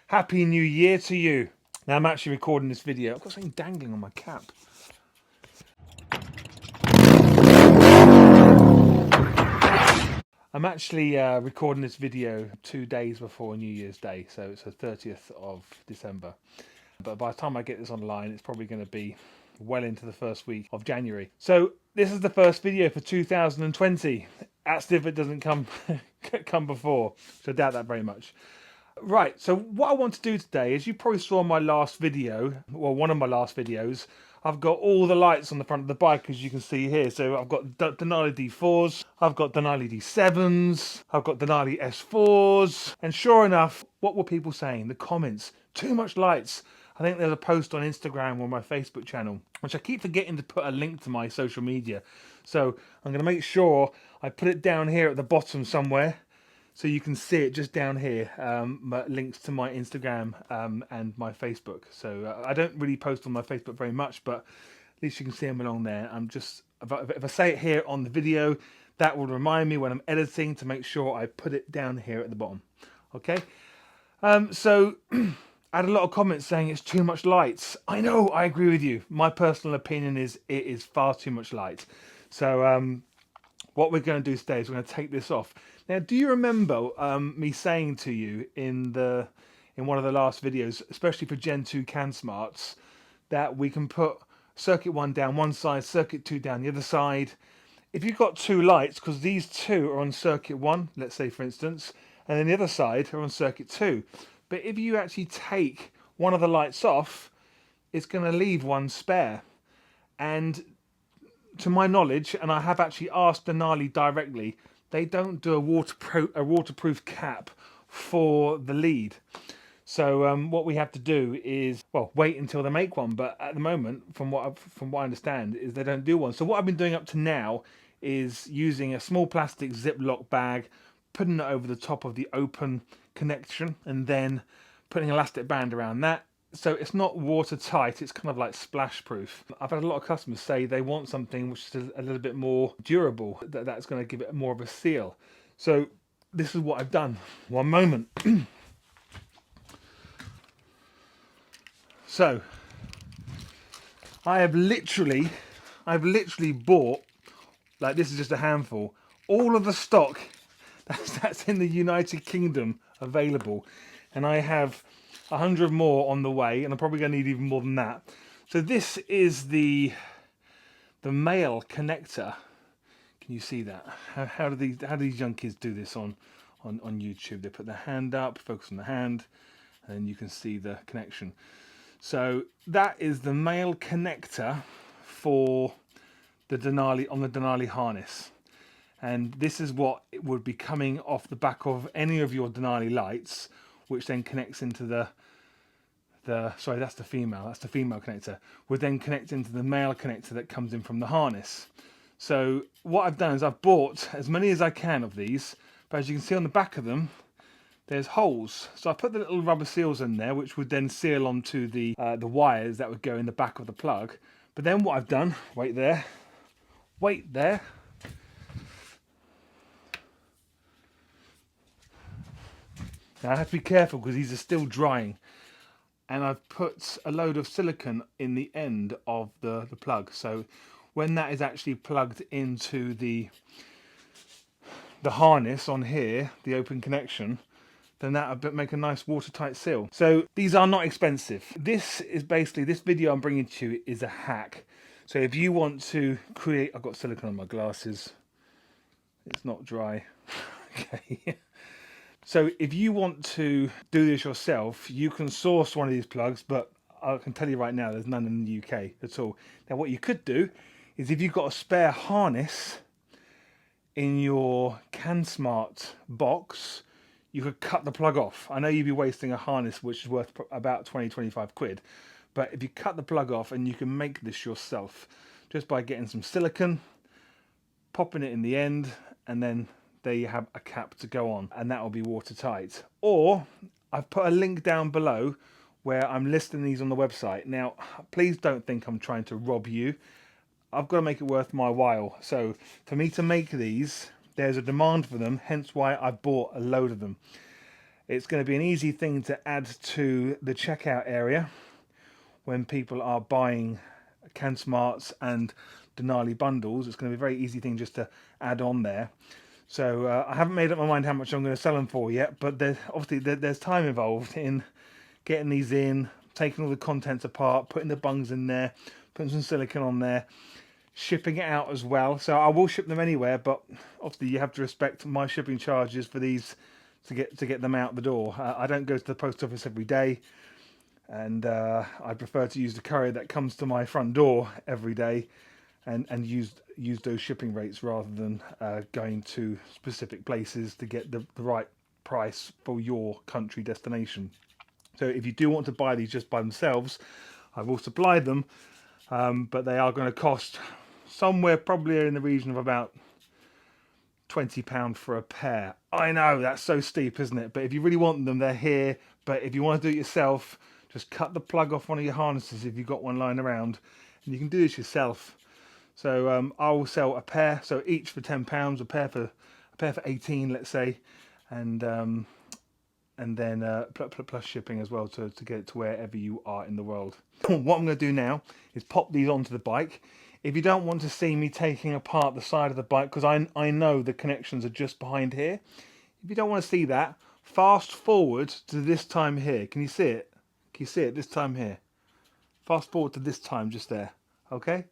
Happy New Year to you. Now I'm actually recording this video. I've got something dangling on my cap. I'm actually recording this video 2 days before New Year's Day, so it's the 30th of December. But by the time I get this online, it's probably going to be well into the first week of January. So this is the first video for 2020. That's if it doesn't come come before. So I doubt that very much. Right, so what I want to do today is, you probably saw my last video, well, one of my last videos. I've got all the lights on the front of the bike, as you can see here. So I've got Denali D4s, I've got Denali D7s, I've got Denali S4s. And sure enough, what were people saying? The comments, too much lights. I think there's a post on Instagram or my Facebook channel, which I keep forgetting to put a link to my social media. So I'm going to make sure I put it down here at the bottom somewhere, so you can see it just down here, links to my Instagram and my Facebook. So I don't really post on my Facebook very much, but at least you can see them along there. If I say it here on the video, that will remind me when I'm editing to make sure I put it down here at the bottom. Okay. So I had a lot of comments saying it's too much lights. I know, I agree with you. My personal opinion is it is far too much light. So what we're going to do today is we're going to take this off. Now, do you remember me saying to you in one of the last videos, especially for Gen 2 CanSmarts, that we can put circuit 1 down one side, circuit 2 down the other side? If you've got two lights, because these two are on circuit 1, let's say for instance, and then the other side are on circuit 2. But if you actually take one of the lights off, it's going to leave one spare. And to my knowledge, and I have actually asked Denali directly, they don't do a waterproof cap for the lead. So what we have to do is, well, wait until they make one. But at the moment, from what I understand, is they don't do one. So what I've been doing up to now is using a small plastic Ziploc bag, putting it over the top of the open connection, and then putting an elastic band around that. So it's not watertight, it's kind of like splash proof. I've had a lot of customers say they want something which is a little bit more durable, that's going to give it more of a seal. So this is what I've done. One moment. So I've literally bought, like, this is just a handful, all of the stock that's in the United Kingdom available, and I have 100 more on the way, and I'm probably going to need even more than that. So this is the male connector. Can you see that? How do these young kids do this on YouTube? They put their hand up, focus on the hand, and then you can see the connection. So that is the male connector for the Denali, on the Denali harness. And this is what it would be coming off the back of any of your Denali lights, which then connects into sorry, that's the female connector, would then connect into the male connector that comes in from the harness. So what I've done is I've bought as many as I can of these, but as you can see on the back of them, there's holes. So I put the little rubber seals in there, which would then seal onto the wires that would go in the back of the plug. But then what I've done, wait there. Now I have to be careful because these are still drying. And I've put a load of silicone in the end of the plug. So when that is actually plugged into the harness on here, the open connection, then that would make a nice watertight seal. So these are not expensive. This is basically, this video I'm bringing to you is a hack. So if you want to create, I've got silicone on my glasses. It's not dry. Okay. So if you want to do this yourself, you can source one of these plugs, but I can tell you right now, there's none in the UK at all. Now what you could do is, if you've got a spare harness in your CanSmart box, you could cut the plug off. I know you'd be wasting a harness which is worth about 20-25 quid, but if you cut the plug off, and you can make this yourself just by getting some silicone, popping it in the end, and then there you have a cap to go on, and that will be watertight. Or I've put a link down below where I'm listing these on the website. Now, please don't think I'm trying to rob you. I've got to make it worth my while. So for me to make these, there's a demand for them, hence why I bought a load of them. It's going to be an easy thing to add to the checkout area when people are buying CanSmarts and Denali bundles. It's going to be a very easy thing just to add on there. So I haven't made up my mind how much I'm going to sell them for yet, but obviously there's time involved in getting these in, taking all the contents apart, putting the bungs in there, putting some silicone on there, shipping it out as well. So I will ship them anywhere, but obviously you have to respect my shipping charges for these to get them out the door. I don't go to the post office every day, and I prefer to use the courier that comes to my front door every day, and use those shipping rates rather than going to specific places to get the right price for your country destination. So if you do want to buy these just by themselves, I will supply them, but they are going to cost somewhere probably in the region of about £20 for a pair. I know, that's so steep, isn't it? But if you really want them, they're here. But if you want to do it yourself, just cut the plug off one of your harnesses if you've got one lying around, and you can do this yourself. So I will sell a pair, so each for £10, a pair for 18, let's say, and then plus shipping as well to get it to wherever you are in the world. What I'm going to do now is pop these onto the bike. If you don't want to see me taking apart the side of the bike, because I know the connections are just behind here. If you don't want to see that, fast forward to this time here. Can you see it? Can you see it this time here? Fast forward to this time just there. Okay?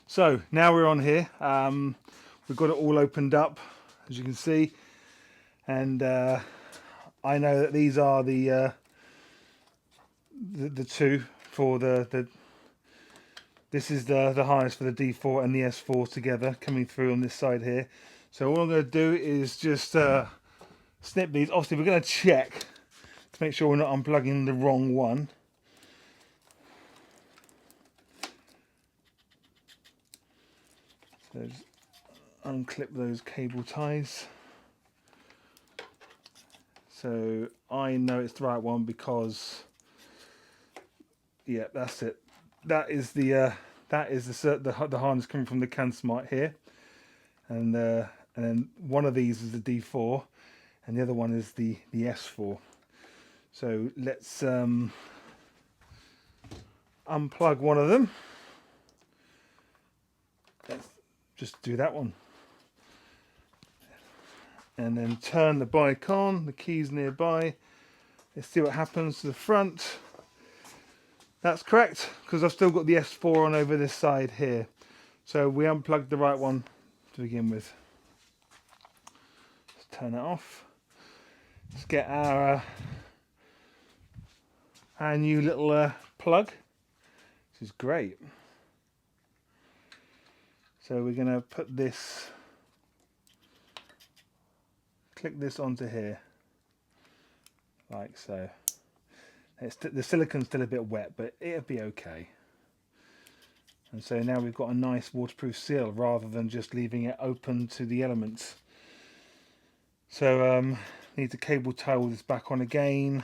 So now we're on here. We've got it all opened up, as you can see, and I know that these are the two for the. This is the harness for the D4 and the S4 together coming through on this side here. So all I'm going to do is just snip these. Obviously, we're going to check to make sure we're not unplugging the wrong one. So just unclip those cable ties. So I know it's the right one because, yeah, that's it. That is the harness coming from the CanSmart here, and then one of these is the D4, and the other one is the S4. So let's unplug one of them. Let's just do that one, and then turn the bike on. The key's nearby. Let's see what happens to the front. That's correct, because I've still got the S4 on over this side here. So we unplugged the right one to begin with. Let's turn it off. Let's get our new little plug. which is great. So we're going to put this, click this onto here, like so. The silicon's still a bit wet, but it'll be okay. And so now we've got a nice waterproof seal rather than just leaving it open to the elements. So need to cable tie all this back on again,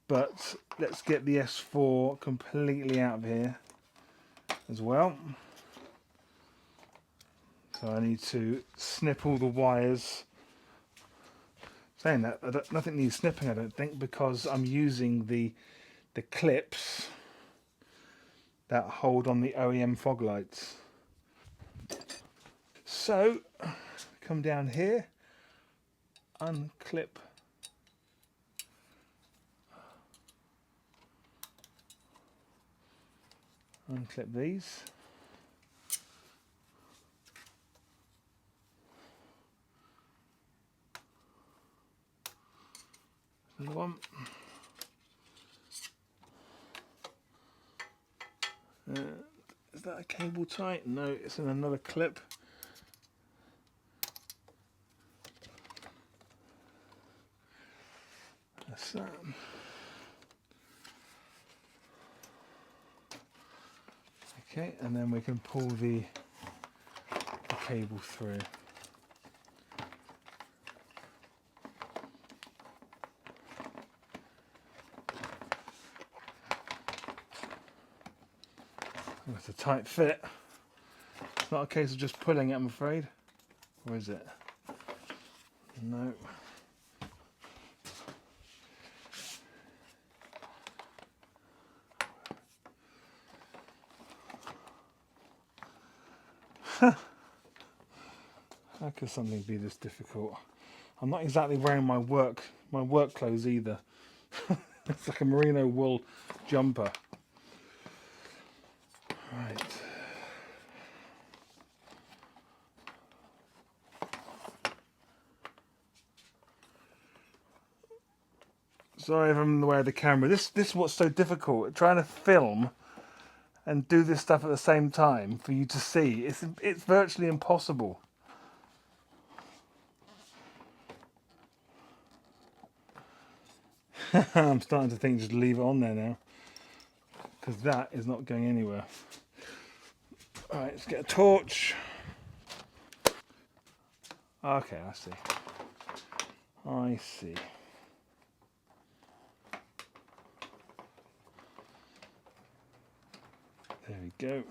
but let's get the S4 completely out of here as well. So I need to snip all the wires. Saying that, nothing needs snipping, I don't think, because I'm using the clips that hold on the OEM fog lights. So come down here, unclip these. Another one. Is that a cable tie? No, it's in another clip. That's that. Okay, and then we can pull the cable through. That's a tight fit. It's not a case of just pulling it, I'm afraid. Or is it? No. How could something be this difficult? I'm not exactly wearing my work clothes either. It's like a merino wool jumper. Right. Sorry if I'm in the way of the camera. This is what's so difficult. Trying to film and do this stuff at the same time for you to see. It's virtually impossible. I'm starting to think just leave it on there now, because that is not going anywhere. Alright, let's get a torch. Okay, I see. I see. There we go.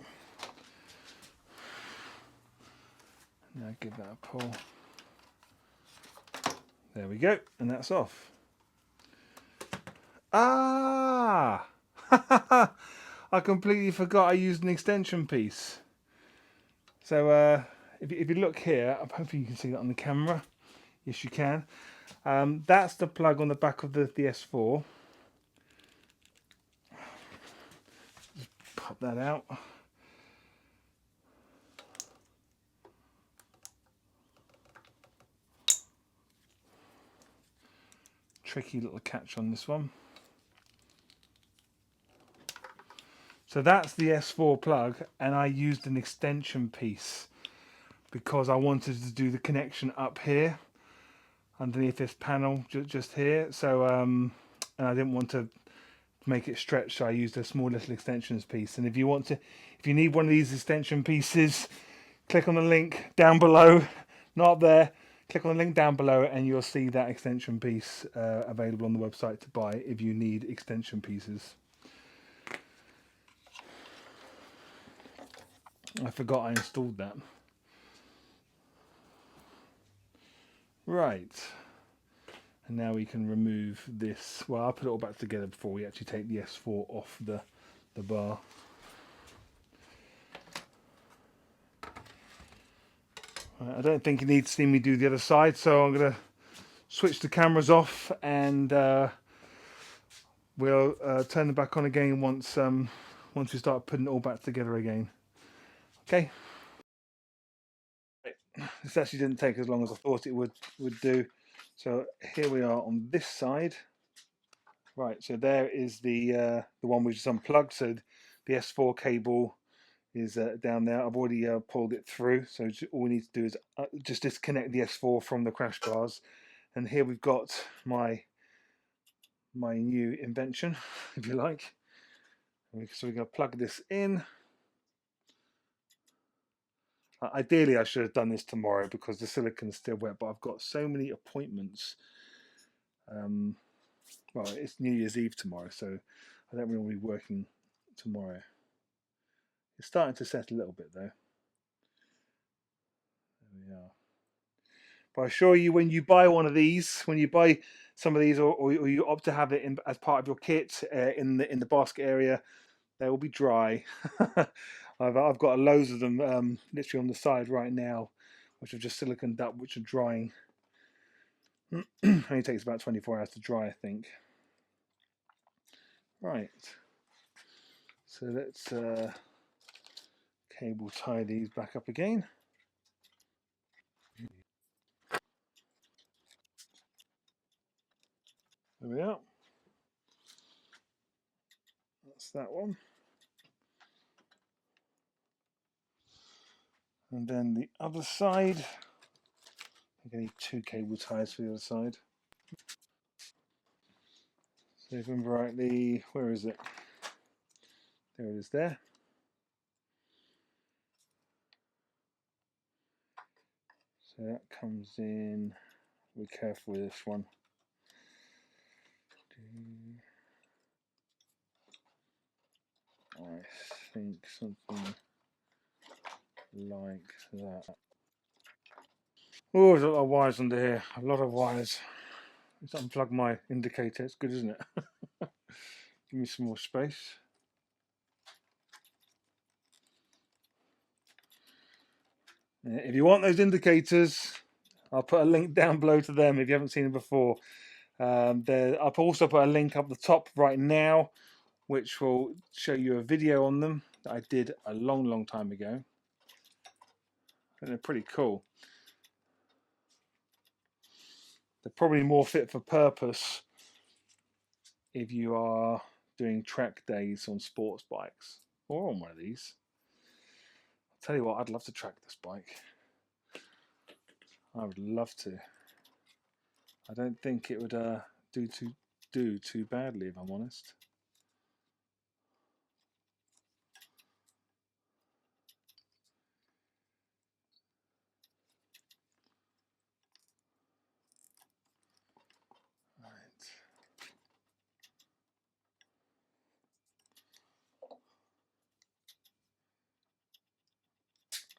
Now give that a pull. There we go, and that's off. Ah! I completely forgot I used an extension piece. So if you look here, I'm hoping you can see that on the camera. Yes, you can. That's the plug on the back of the S4. Just pop that out. Tricky little catch on this one. So that's the S4 plug, and I used an extension piece because I wanted to do the connection up here underneath this panel just here. So and I didn't want to make it stretch, so I used a small little extensions piece. And if you need one of these extension pieces, click on the link down below. Not up there. Click on the link down below and you'll see that extension piece available on the website to buy if you need extension pieces. I forgot I installed that. Right. And now we can remove this. Well, I'll put it all back together before we actually take the S4 off the bar. I don't think you need to see me do the other side, so I'm going to switch the cameras off and we'll turn them back on again once we start putting it all back together again. Okay. This actually didn't take as long as I thought it would do. So here we are on this side. Right, so there is the one we just unplugged. So The S4 cable is down there. I've already pulled it through, so all we need to do is just disconnect the S4 from the crash bars. And here we've got my new invention, if you like. So we're going to plug this in. Ideally, I should have done this tomorrow because the silicon's still wet, but I've got so many appointments. Well, it's New Year's Eve tomorrow, so I don't really want to be working tomorrow. It's starting to set a little bit though. There we are. But I assure you, when you buy one of these, when you buy some of these, or you opt to have it as part of your kit in the basket area, they will be dry. I've got loads of them literally on the side right now, which are just siliconed up, which are drying. Only takes about 24 hours to dry, I think. Right. So let's cable tie these back up again. There we are. That's that one. And then the other side. I'm going to need 2 cable ties for the other side. So if I remember rightly, where is it? There it is there. So that comes in. Be careful with this one. I think something like that. Oh, there's a lot of wires under here. A lot of wires. Let's unplug my indicator. It's good, isn't it? Give me some more space. If you want those indicators, I'll put a link down below to them if you haven't seen them before. I'll also put a link up the top right now, which will show you a video on them that I did a long time ago. And they're pretty cool. They're probably more fit for purpose if you are doing track days on sports bikes or on one of these. I'll tell you what, I'd love to track this bike. I would love to. I don't think it would do too badly, if I'm honest.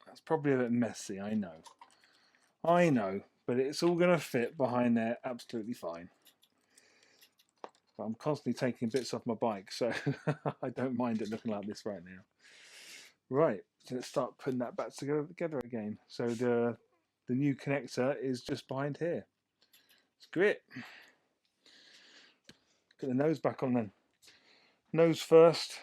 That's probably a bit messy, I know, but it's all going to fit behind there absolutely fine. But I'm constantly taking bits off my bike, so I don't mind it looking like this right now. Right, so let's start putting that back together again. So the new connector is just behind here. It's great. Get the nose back on then. Nose first.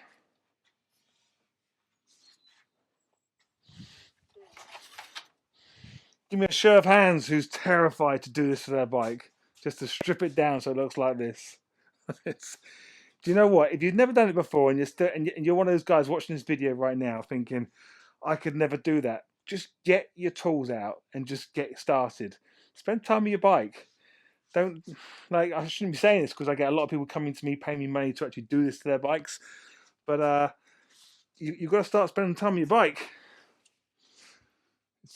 Give me a show of hands who's terrified to do this to their bike, just to strip it down so it looks like this. Do you know what? If you've never done it before and you're one of those guys watching this video right now thinking, I could never do that, just get your tools out and just get started. Spend time with your bike. Don't, like, I shouldn't be saying this because I get a lot of people coming to me paying me money to actually do this to their bikes, but you've got to start spending time with your bike.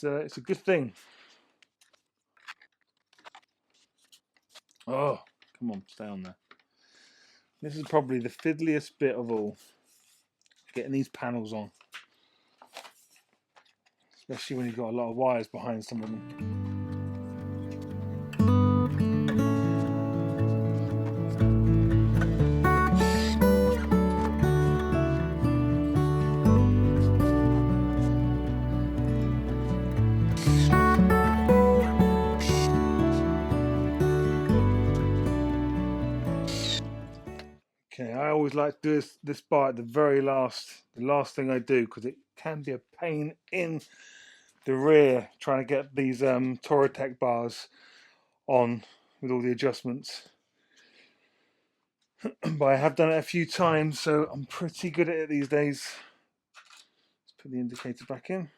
It's a good thing. Oh, come on, stay on there. This is probably the fiddliest bit of all, getting these panels on. Especially when you've got a lot of wires behind some of them. Okay, I always like to do this bar at the last thing I do, because it can be a pain in the rear trying to get these Touratech bars on with all the adjustments. but I have done it a few times, so I'm pretty good at it these days. Let's put the indicator back in.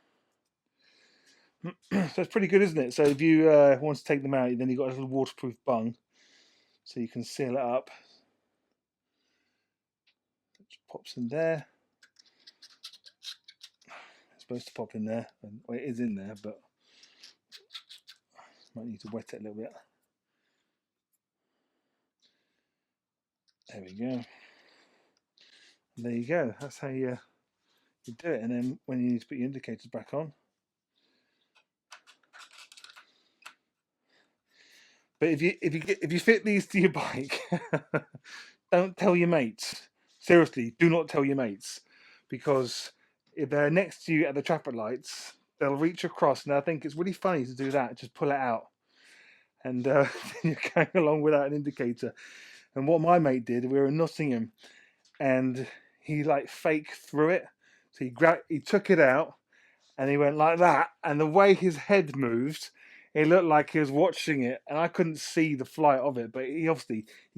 So it's pretty good, isn't it? So if you want to take them out, then you've got a little waterproof bung, so you can seal it up. It pops in there. It's supposed to pop in there. Well, it is in there, but might need to wet it a little bit. There we go. And there you go. That's how you do it. And then when you need to put your indicators back on. But if you fit these to your bike, don't tell your mates. Seriously, do not tell your mates, because if they're next to you at the traffic lights, they'll reach across, and I think it's really funny to do that. Just pull it out, and you're going along without an indicator. And what my mate did, we were in Nottingham, and he like fake threw it. So he took it out, and he went like that, and the way his head moved, it looked like he was watching it, and I couldn't see the flight of it, but he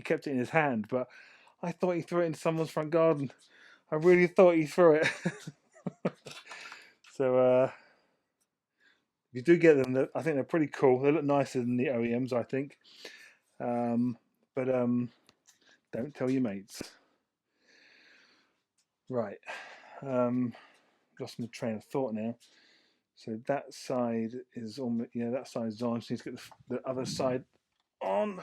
kept it in his hand. But I thought he threw it into someone's front garden. I really thought he threw it. So if you do get them, I think they're pretty cool. They look nicer than the OEMs, I think. But don't tell your mates. Right. Lost my train of thought now. So that side is on. Yeah, that side's on. Just need to get the other side on.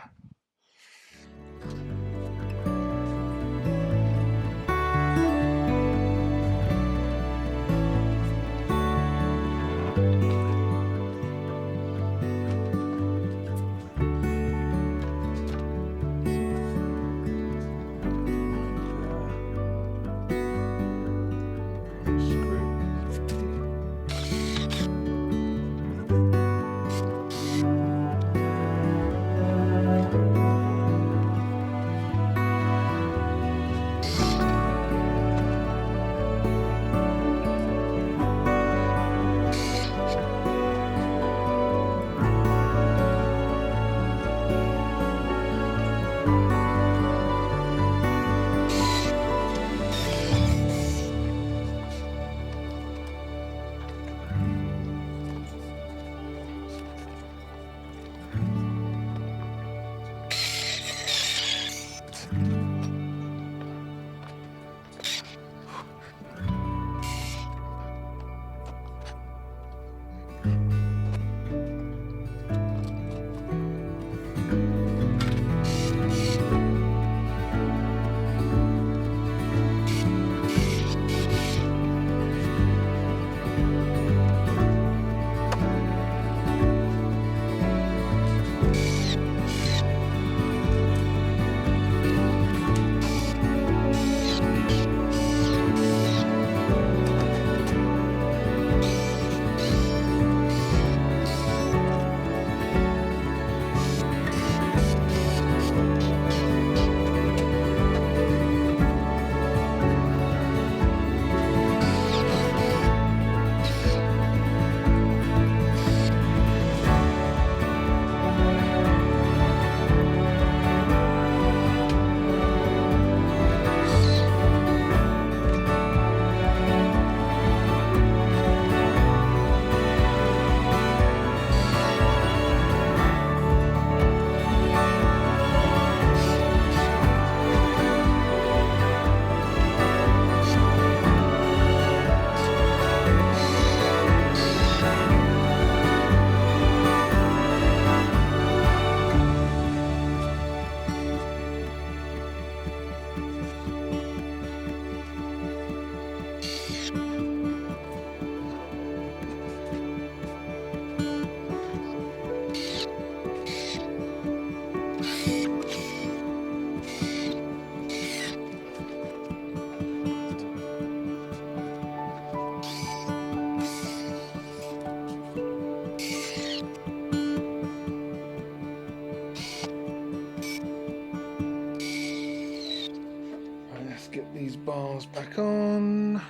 Get these bars back on.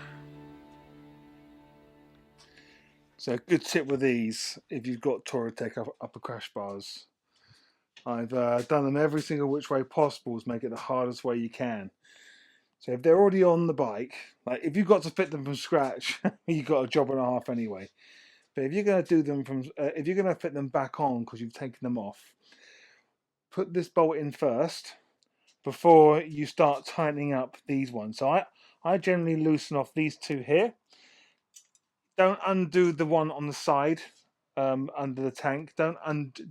So a good tip with these, if you've got Touratech upper crash bars, I've done them every single which way possible to make it the hardest way you can. So if they're already on the bike, like if you've got to fit them from scratch, you've got a job and a half anyway. But if you're going to do them from, if you're going to fit them back on because you've taken them off, put this bolt in first before you start tightening up these ones. So I generally loosen off these two here. Don't undo the one on the side under the tank.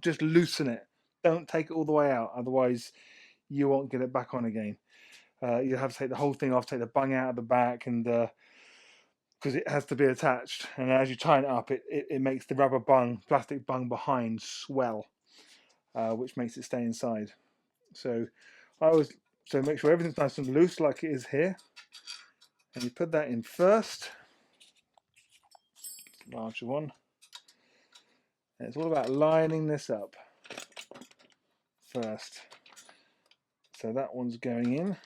Just loosen it. Don't take it all the way out, otherwise you won't get it back on again. You have to take the whole thing off, take the bung out of the back, and because it has to be attached. And as you tighten it up, it makes the rubber bung, plastic bung behind swell, which makes it stay inside. So so make sure everything's nice and loose like it is here, and you put that in first, larger one. And it's all about lining this up first. So that one's going in.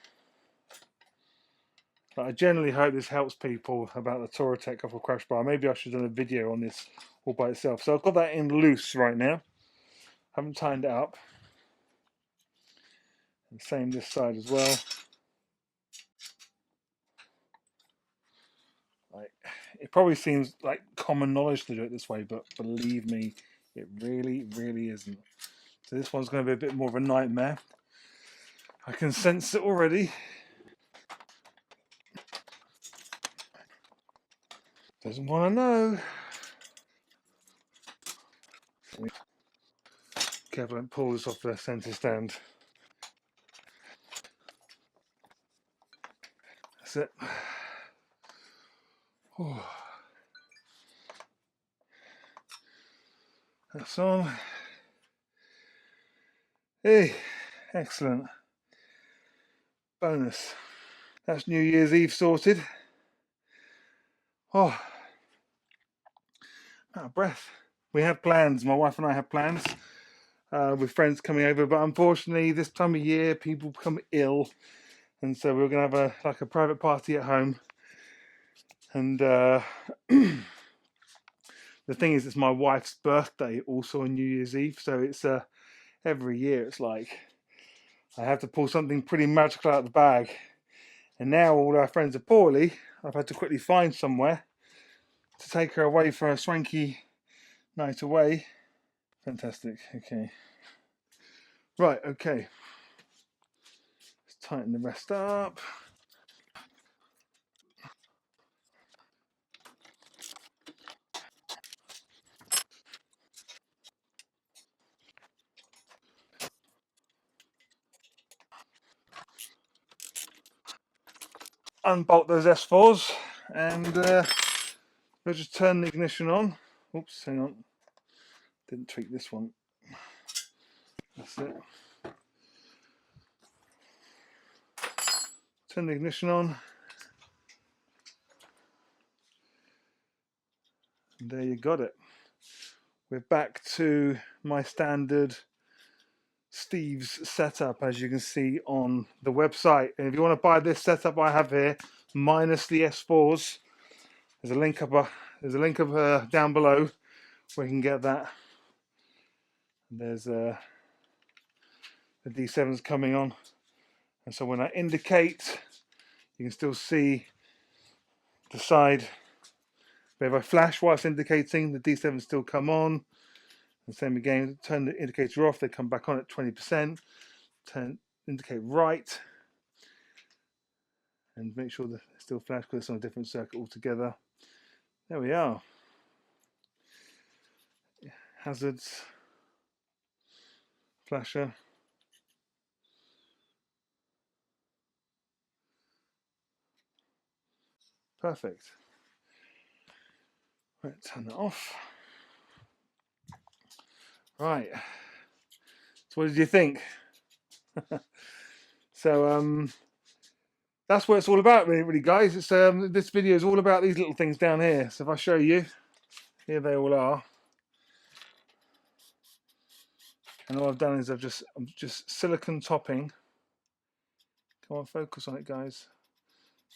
But I generally hope this helps people about the Touratech off a crash bar. Maybe I should have done a video on this all by itself. So I've got that in loose right now. Haven't tightened it up. And same this side as well. It probably seems like common knowledge to do it this way, but believe me, it really, really isn't. So this one's going to be a bit more of a nightmare. I can sense it already. Doesn't want to know. Careful, don't pull this off the centre stand. That's it. Oh. That's on. Hey, excellent. Bonus. That's New Year's Eve sorted. Oh, out of breath. We have plans. My wife and I have plans with friends coming over, but unfortunately, this time of year, people become ill, and so we're going to have a private party at home. And the thing is, it's my wife's birthday, also on New Year's Eve, so it's every year it's like I have to pull something pretty magical out of the bag. And now all our friends are poorly. I've had to quickly find somewhere to take her away for a swanky night away. Fantastic. Okay. Right, okay. Let's tighten the rest up. Unbolt those S4s and we'll just turn the ignition on. Oops, hang on. Didn't tweak this one. That's it. Turn the ignition on. And there you got it. We're back to my standard Steve's setup, as you can see on the website. And if you want to buy this setup I have here, minus the S4s, there's a link up down below where you can get that. And there's the D7's coming on, and so when I indicate, you can still see the side. But if I flash whilst indicating, the D7 still come on. And same again, turn the indicator off, they come back on at 20%. Indicate right, and make sure that it's still flash because it's on a different circuit altogether. There we are. Hazards, flasher. Perfect. Right, turn that off. Right. So what did you think? So that's what it's all about, really, guys. It's this video is all about these little things down here. So if I show you, here they all are. And all I've done is I'm just silicone topping. Come on, focus on it, guys.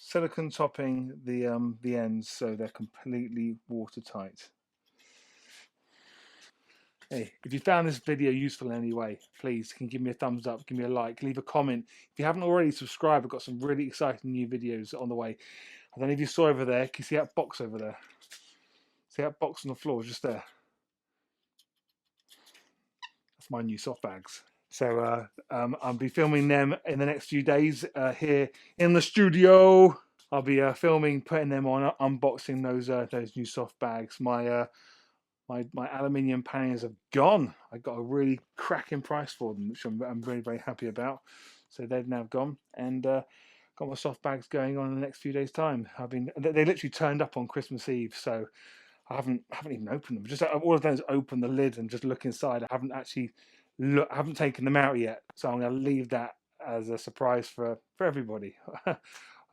Silicone topping the ends so they're completely watertight. Hey, if you found this video useful in any way, please can give me a thumbs up, give me a like, leave a comment. If you haven't already subscribed, I've got some really exciting new videos on the way. I don't know if you saw over there. Can you see that box over there? See that box on the floor just there? That's my new soft bags. So I'll be filming them in the next few days here in the studio. I'll be filming, putting them on, unboxing those new soft bags. My aluminium panniers have gone. I got a really cracking price for them, which I'm very, very happy about. So they've now gone, and got my soft bags going on in the next few days' time. They literally turned up on Christmas Eve, so I haven't even opened them. Just all I've done is open the lid and just look inside. I haven't actually I haven't taken them out yet, so I'm going to leave that as a surprise for everybody,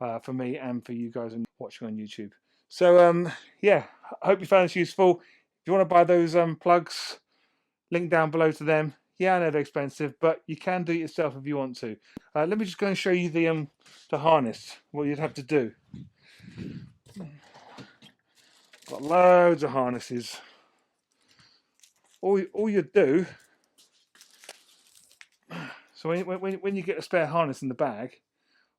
for me and for you guys watching on YouTube. So yeah, I hope you found this useful. If you want to buy those plugs, link down below to them. Yeah, I know they're expensive, but you can do it yourself if you want to. Let me just go and show you the harness. What you'd have to do. Got loads of harnesses. All you do. So when you get a spare harness in the bag,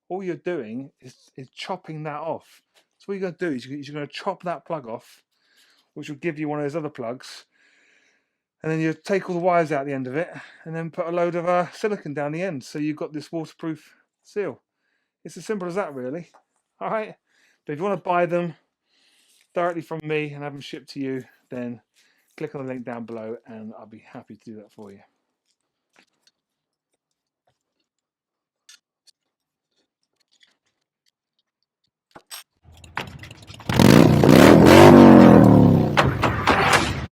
all you're doing is chopping that off. So what you're going to do is you're going to chop that plug off, which will give you one of those other plugs. And then you take all the wires out the end of it and then put a load of silicone down the end. So you've got this waterproof seal. It's as simple as that, really. All right. But if you want to buy them directly from me and have them shipped to you, then click on the link down below and I'll be happy to do that for you.